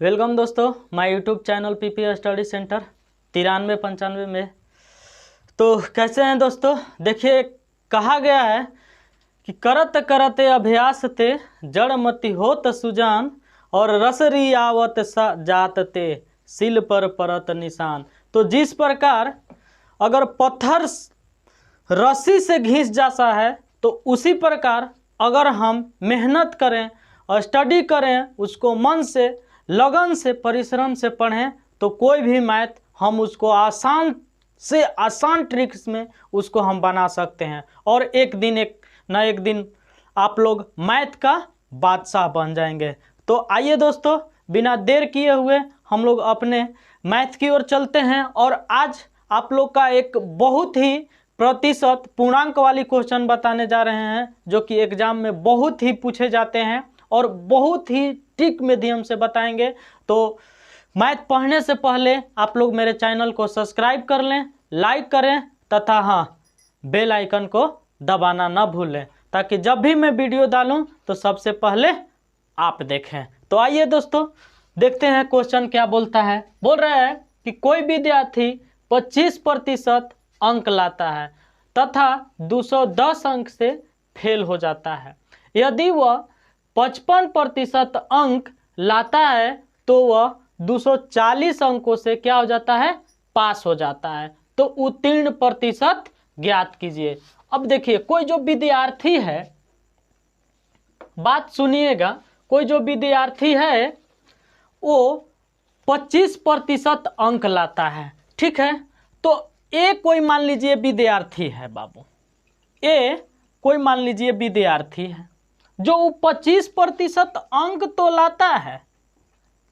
Welcome दोस्तों my YouTube channel PP study centre 9395 में। तो कैसे हैं दोस्तों? देखिए, कहा गया है कि करत करते अभ्यास ते जड़ मति होत सुजान और रसरी आवत जात ते सिल पर परत निशान। तो जिस प्रकार अगर पत्थर रस्सी से घिस जाता है तो उसी प्रकार अगर हम मेहनत करें और स्टडी करें, उसको मन से लगन से परिश्रम से पढ़ें तो कोई भी मैथ हम उसको आसान से आसान ट्रिक्स में उसको हम बना सकते हैं और एक न एक दिन आप लोग मैथ का बादशाह बन जाएंगे। तो आइए दोस्तों, बिना देर किए हुए हम लोग अपने मैथ की ओर चलते हैं और आज आप लोग का एक बहुत ही प्रतिशत पूर्णांक वाली क्वेश्चन बताने जा रहे हैं जो कि एग्जाम में बहुत ही पूछे जाते हैं और बहुत ही ट्रिक माध्यम से बताएंगे। तो मैथ पढ़ने से पहले आप लोग मेरे चैनल को सब्सक्राइब कर लें, लाइक करें तथा हाँ, बेल आइकन को दबाना ना भूलें ताकि जब भी मैं वीडियो डालूं तो सबसे पहले आप देखें। तो आइए दोस्तों, देखते हैं क्वेश्चन क्या बोलता है। बोल रहा है कि कोई विद्यार्थी 25% अंक लाता है तथा 210 अंक से फेल हो जाता है। यदि वह 55% अंक लाता है तो वह 240 अंकों से क्या हो जाता है? पास हो जाता है। तो उत्तीर्ण प्रतिशत ज्ञात कीजिए। अब देखिए, कोई जो विद्यार्थी है, बात सुनिएगा, कोई जो विद्यार्थी है वो 25% अंक लाता है, ठीक है। तो ए कोई मान लीजिए विद्यार्थी है बाबू, ए कोई मान लीजिए विद्यार्थी है जो 25% अंक तो लाता है।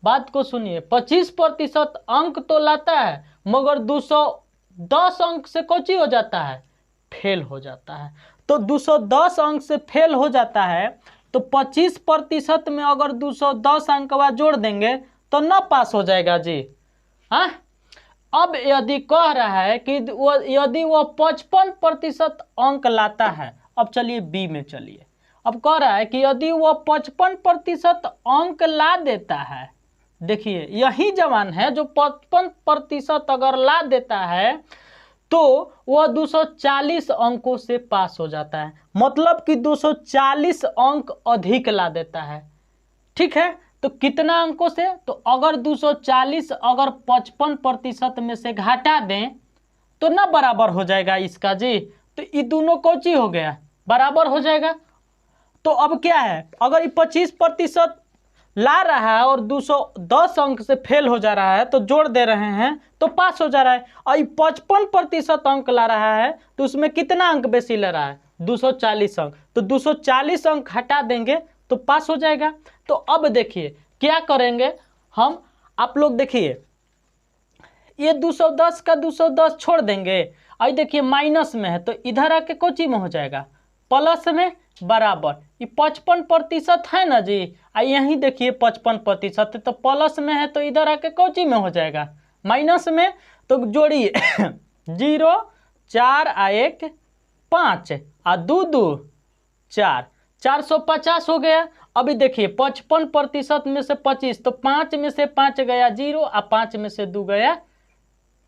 बात को सुनिए, 25% अंक तो लाता है मगर 210 अंक से कोची हो जाता है? फेल हो जाता है। तो 210 अंक से फेल हो जाता है तो 25% में अगर 210 अंक बाद जोड़ देंगे तो ना पास हो जाएगा जी। हाँ, अब यदि कह रहा है कि यदि वो 55% अंक लाता है, अब चलिए बी में चलिए। अब कह रहा है कि यदि वो 55% अंक ला देता है, देखिए यही जवान है जो 55% अगर ला देता है तो वह 240 अंकों से पास हो जाता है, मतलब कि 240 अंक अधिक ला देता है, ठीक है। तो कितना अंकों से? तो अगर 240 अगर 55% में से घटा दें तो ना बराबर हो जाएगा इसका जी। तो ये दोनों कोची हो गया? बराबर हो जाएगा। तो अब क्या है, अगर ये 25% ला रहा है और 210 अंक से फेल हो जा रहा है तो जोड़ दे रहे हैं तो पास हो जा रहा है। और ये 55% अंक ला रहा है तो उसमें कितना अंक बेसी ले रहा है? 240 अंक। तो 240 अंक हटा देंगे तो पास हो जाएगा। तो अब देखिए क्या करेंगे हम, आप लोग देखिए, ये 210 का 210 छोड़ देंगे। आई देखिए माइनस में है तो इधर आके कोची में हो जाएगा? प्लस में बराबर। ये 55% है ना जी, यही देखिए 55% तो प्लस में है तो इधर आके कोची में हो जाएगा? माइनस में। तो जोड़िए 0 4 आ 1 5 आ 2 2 4, 450 हो गया। अभी देखिए 55% में से 25 तो 5 में से 5 गया 0 और 5 में से 2 गया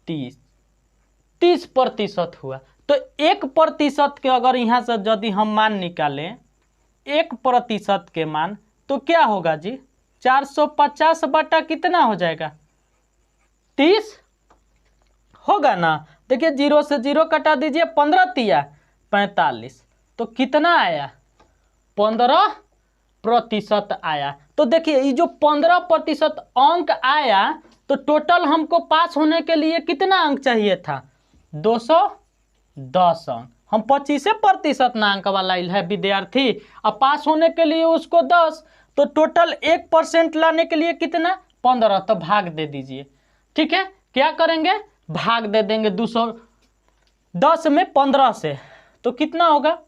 30% हुआ। तो 1% के अगर यहाँ से यदि हम मान निकालें 1% के मान तो क्या होगा जी? 450 बटा कितना हो जाएगा? 30 होगा ना। देखिए 0 से 0 कटा दीजिए, 15 तिया 45, तो कितना आया? 15% आया। तो देखिए ये जो 15% अंक आया तो टोटल हमको पास होने के लिए कितना अंक चाहिए था? 210 अंक। हम 25% ना अंक वाला है विद्यार्थी, अब पास होने के लिए उसको 10, तो टोटल 1% लाने के लिए कितना? 15। तो भाग दे दीजिए, ठीक है। क्या करेंगे? भाग दे देंगे 210 में 15 से, तो कितना होगा?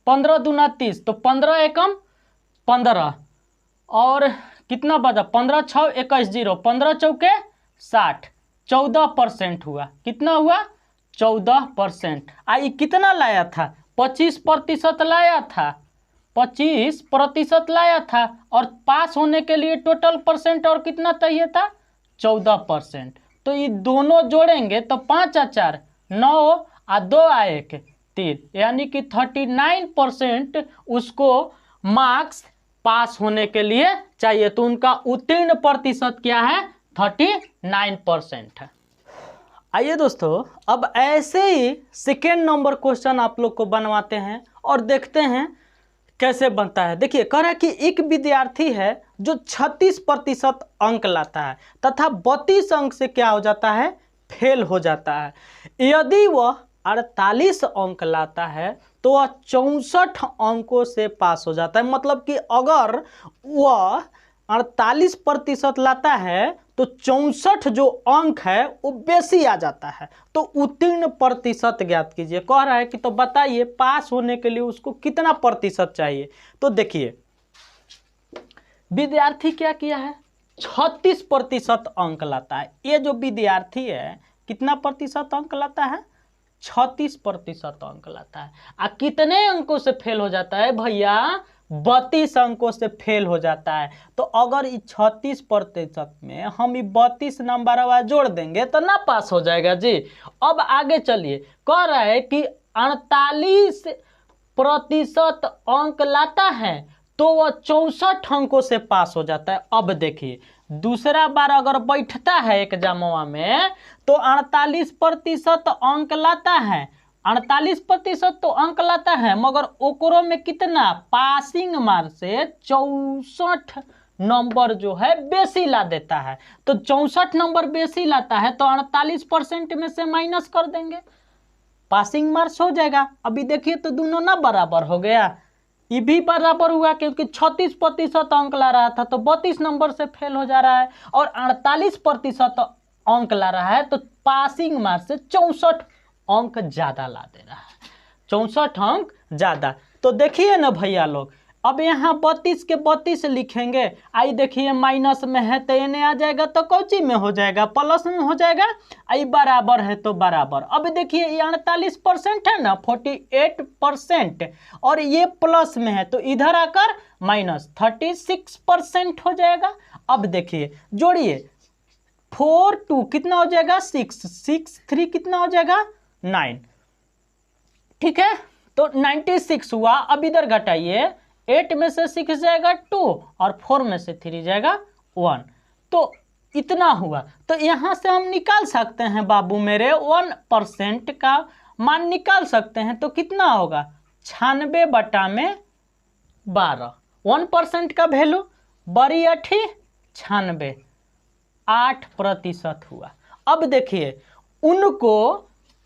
15 दूना 30, तो 15 एकम 15 और कितना बचा? 15 6 21 0, 15 चौके 60, 14% हुआ। कितना हुआ? 14%। आई कितना लाया था? 25% लाया था 25% लाया था और पास होने के लिए टोटल परसेंट और कितना चाहिए था 14%। तो ये दोनों जोड़ेंगे तो 5 और 4 9 और 2 और 1 3, यानी कि 39% उसको मार्क्स पास होने के लिए चाहिए। तो उनका उत्तीर्ण प्रतिशत क्या है 39% है। आइए दोस्तों, अब ऐसे ही सेकेंड नंबर क्वेश्चन आप लोग को बनवाते हैं और देखते हैं कैसे बनता है। देखिए, कह रहा है कि एक विद्यार्थी है जो 36% अंक लाता है तथा 32 अंक से क्या हो जाता है, फेल हो जाता है। यदि वह 48 अंक लाता है तो वह 64 अंकों से पास हो जाता है। मतलब कि अगर वह 48% लाता है तो 64 जो अंक है वो बेसी आ जाता है। तो उत्तीर्ण प्रतिशत ज्ञात कीजिए। कह रहा है कि तो बताइए पास होने के लिए उसको कितना प्रतिशत चाहिए। तो देखिए, विद्यार्थी क्या किया है, 36% अंक लाता है। ये जो विद्यार्थी है कितना प्रतिशत अंक लाता है, 36% अंक लाता है। कितने अंकों से फेल हो जाता है भैया, 32 अंकों से फेल हो जाता है। तो अगर इस 36% में हम 32 नंबर जोड़ देंगे तो ना पास हो जाएगा जी। अब आगे चलिए, कह रहा है कि 48% अंक लाता है तो वह 64 अंकों से पास हो जाता है। अब देखिए, दूसरा बार अगर बैठता है एग्जामवा में तो 48% अंक लाता है, 48% तो अंक लाता है, मगर ओकरो में कितना पासिंग मार्क से 64 नंबर जो है बेसी ला देता है। तो 64 नंबर बेसी लाता है तो 48% में से माइनस कर देंगे, पासिंग मार्क्स हो जाएगा। अभी देखिए तो दोनों ना बराबर हो गया, ये भी बराबर हुआ क्योंकि 36% अंक ला रहा था तो 32 नंबर से फेल हो जा रहा है, और 48% अंक ला रहा है तो पासिंग मार्क्स से 64 अंक ज्यादा ला दे रहा है, 64 अंक ज्यादा। तो देखिए ना भैया लोग, अब यहाँ 32 के 32 लिखेंगे, आई देखिए माइनस में है तो एने आ जाएगा तो कौची में हो जाएगा, प्लस में हो जाएगा। आई बराबर है तो बराबर। अब देखिए ये 48% है ना, 48%, और ये प्लस में है तो इधर आकर माइनस 36% हो जाएगा। अब देखिए जोड़िए, 4 2 कितना हो जाएगा 6 6 3 कितना हो जाएगा 9, ठीक है। तो 96 हुआ। अब इधर घटाइए, 8 में से 6 जाएगा 2 और 4 में से 3 जाएगा 1, तो इतना हुआ। तो यहां से हम निकाल सकते हैं बाबू मेरे 1% का मान निकाल सकते हैं। तो कितना होगा 96/12, 1% का वैल्यू बड़ी 96, 8% हुआ। अब देखिए, उनको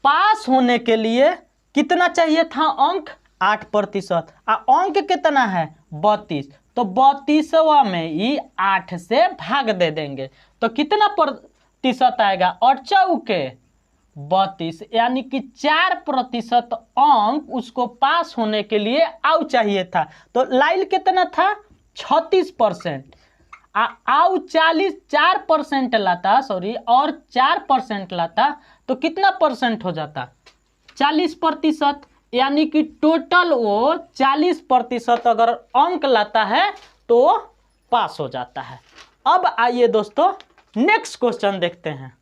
पास होने के लिए कितना चाहिए था अंक, 8%। अंक कितना है 32, तो 32वां में ही 8 से भाग दे देंगे तो कितना प्रतिशत आएगा, और चौके 32, यानी कि 4% अंक उसको पास होने के लिए आउ चाहिए था। तो लाइल कितना था 36%, आउ 4% लाता, सॉरी, और 4% लाता तो कितना परसेंट हो जाता 40%, यानी कि टोटल वो 40% अगर अंक लाता है तो पास हो जाता है। अब आइए दोस्तों नेक्स्ट क्वेश्चन देखते हैं।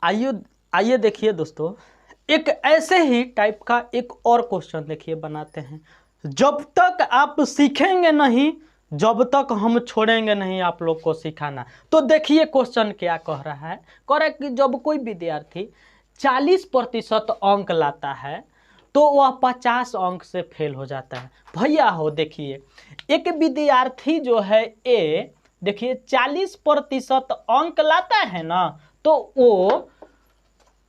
आइए देखिए दोस्तों, एक ऐसे ही टाइप का एक और क्वेश्चन देखिए बनाते हैं। जब तक आप सीखेंगे नहीं, जब तक हम छोड़ेंगे नहीं आप लोग को सिखाना। तो देखिए क्वेश्चन क्या कह रहा है, कह रहा है कि जब कोई विद्यार्थी 40% अंक लाता है तो वह 50 अंक से फेल हो जाता है। भैया हो देखिए, एक विद्यार्थी जो है ए, देखिए 40% अंक लाता है ना, तो वो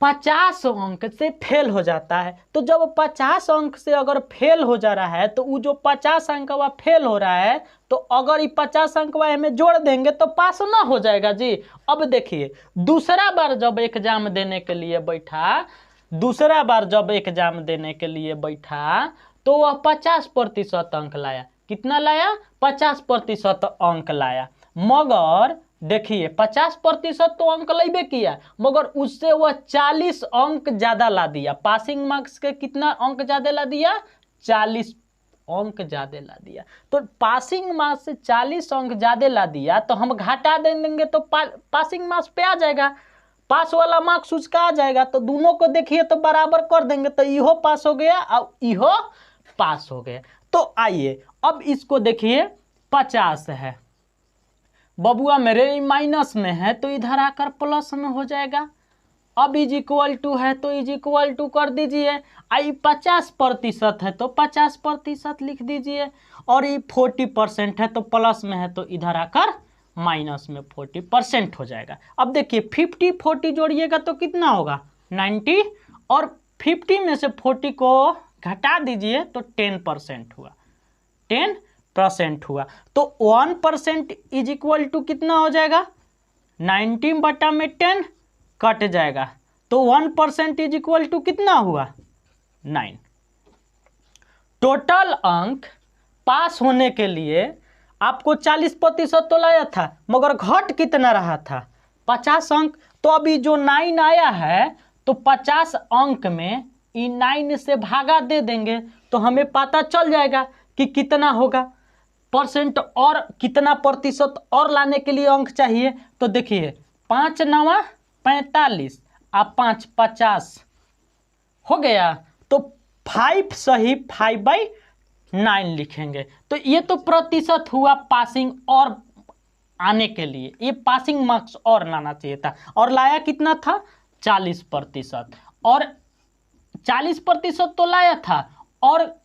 50 अंक से फेल हो जाता है। तो जब 50 अंक से अगर फेल हो जा रहा है तो वो जो 50 अंक वह फेल हो रहा है, तो अगर ये 50 अंक वह में जोड़ देंगे तो पास ना हो जाएगा जी। अब देखिए, दूसरा बार जब एग्जाम देने के लिए बैठा, तो वह 50% अंक लाया। कितना लाया 50% अंक लाया, मगर देखिए 50% तो अंक लेबे किया, मगर उससे वह 40 अंक ज्यादा ला दिया। पासिंग मार्क्स के कितना अंक ज्यादा ला दिया 40 अंक ज़्यादा ला दिया, तो पासिंग मार्क्स से 40 अंक ज़्यादा ला दिया तो हम घटा दे देंगे तो पासिंग मार्क्स पे आ जाएगा, पास वाला मार्क्स उसका आ जाएगा। तो दोनों को देखिए तो बराबर कर देंगे तो इहो पास हो गया और इहो पास हो गया। तो आइए अब इसको देखिए 50 है बबुआ मेरे माइनस में है तो इधर आकर प्लस में हो जाएगा। अब इज इक्वल टू है तो इज इक्वल टू कर दीजिए। आई 50% है तो 50% लिख दीजिए, और ये 40% है तो प्लस में है तो इधर आकर माइनस में 40% हो जाएगा। अब देखिए 50 40 जोड़िएगा तो कितना होगा 90, और 50 में से 40 को घटा दीजिए तो 10% हुआ, 10% हुआ। तो 1% इज इक्वल टू कितना हो जाएगा 90/10 कट जाएगा, तो 1% इज इक्वल टू कितना हुआ 9। टोटल अंक पास होने के लिए आपको 40% तो लाया था, मगर घट कितना रहा था 50 अंक। तो अभी जो 9 आया है तो 50 अंक में ई 9 से भागा दे देंगे तो हमें पता चल जाएगा कि कितना होगा परसेंट, और कितना प्रतिशत और लाने के लिए अंक चाहिए। तो देखिए 5 9 45 और 5 50 हो गया, तो 5 सही 5/9 लिखेंगे। तो ये तो प्रतिशत हुआ पासिंग और आने के लिए, ये पासिंग मार्क्स और लाना चाहिए था, और लाया कितना था 40%, और 40% तो लाया था, और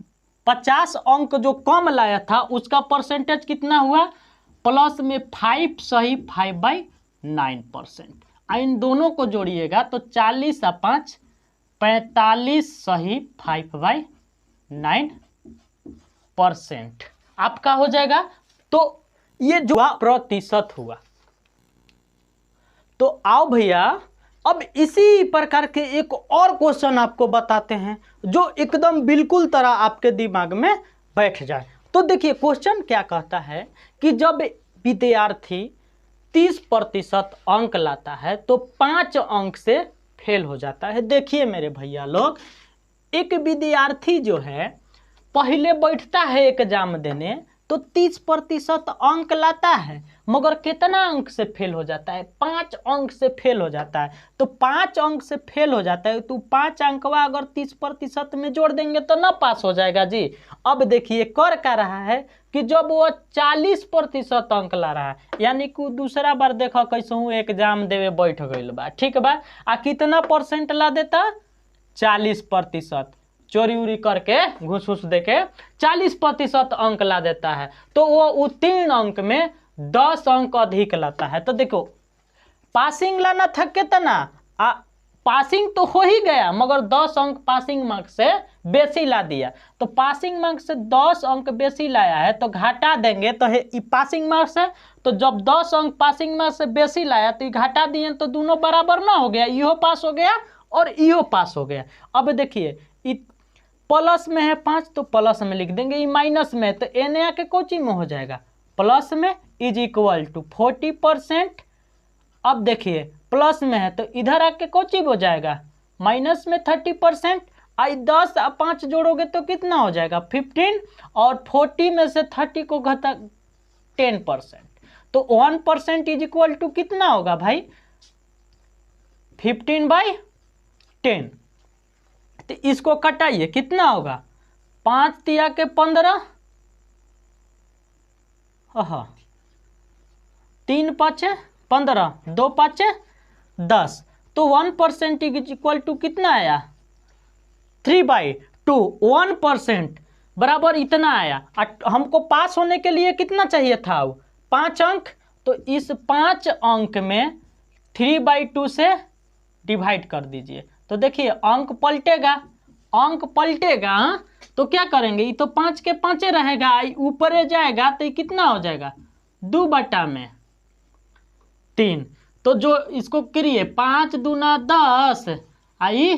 50 अंक जो कम लाया था उसका परसेंटेज कितना हुआ प्लस में 5 सही 5/9%। इन दोनों को जोड़िएगा तो 40 और 5 45 सही 5/9% आपका हो जाएगा। तो ये जो प्रतिशत हुआ। तो आओ भैया अब इसी प्रकार के एक और क्वेश्चन आपको बताते हैं जो एकदम बिल्कुल तरह आपके दिमाग में बैठ जाए। तो देखिए क्वेश्चन क्या कहता है कि जब विद्यार्थी 30% अंक लाता है तो 5 अंक से फेल हो जाता है। देखिए मेरे भैया लोग, एक विद्यार्थी जो है पहले बैठता है एग्जाम देने तो 30% अंक लाता है, मगर कितना अंक से फेल हो जाता है 5 अंक से फेल हो जाता है। तो 5 अंक से फेल हो जाता है तो 5 अंकवा अगर 30% में जोड़ देंगे तो ना पास हो जाएगा जी। अब देखिए कर क्या रहा है कि जब वो 40% अंक ला रहा है, यानी कि दूसरा बार देखो कैसे एग्जाम देवे बैठ गई बा, ठीक बा, आ कितना परसेंट ला देता 40%, चोरी उरी करके घूस घूस देके 40% अंक ला देता है। तो वो उत्तीर्ण अंक में 10 अंक अधिक लाता है। तो देखो पासिंग लाना था कितना, पासिंग तो हो ही गया मगर 10 अंक पासिंग मार्क से बेसी ला दिया। तो पासिंग मार्क से 10 अंक बेसी लाया है तो घटा देंगे तो है पासिंग मार्क से, तो जब 10 अंक पासिंग मार्क से बेसी लाया तो घटा दिए तो दोनों बराबर ना हो गया, इहो पास हो गया और इहो पास हो गया। अब देखिए प्लस में है 5 तो प्लस में लिख देंगे, ये माइनस में है तो एन के कोची में हो जाएगा प्लस में इज इक्वल टू 40%। अब देखिए प्लस में है तो इधर आके कोची हो जाएगा माइनस में 30%। आई 10 और 5 जोड़ोगे तो कितना हो जाएगा 15, और 40 में से 30 को घटा 10%, तो 1% इज इक्वल टू कितना होगा भाई 15/10। तो इसको कटाइए कितना होगा 5 तिया के 15, 3 5 15, 2 5 10, तो 1% इज इक्वल टू कितना आया 3/2। 1% बराबर इतना आया। हमको पास होने के लिए कितना चाहिए था 5 अंक, तो इस 5 अंक में 3/2 से डिवाइड कर दीजिए। तो देखिए अंक पलटेगा, अंक पलटेगा तो क्या करेंगे, ये तो 5 के 5 रहेगा, ऊपर जाएगा तो ये कितना हो जाएगा 2/3। तो जो इसको करिए 5 दूना 10 आई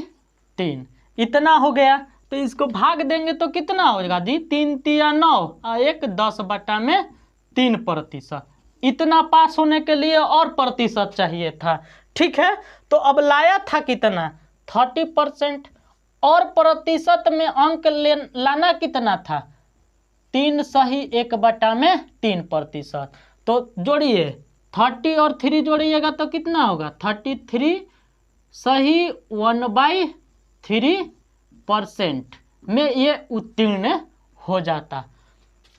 3, इतना हो गया। तो इसको भाग देंगे तो कितना होगा जी 3 तिया 9 और 1 10/3%। इतना पास होने के लिए और प्रतिशत चाहिए था, ठीक है। तो अब लाया था कितना 30%, और प्रतिशत में अंक लाना कितना था 3 सही 1/3%। तो जोड़िए 30 और 3 जोड़िएगा तो कितना होगा 33 सही 1/3% में ये उत्तीर्ण हो जाता।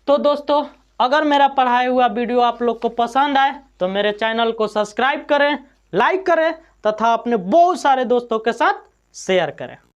तो दोस्तों अगर मेरा पढ़ाया हुआ वीडियो आप लोग को पसंद आए तो मेरे चैनल को सब्सक्राइब करें, लाइक करें तथा अपने बहुत सारे दोस्तों के साथ शेयर करें।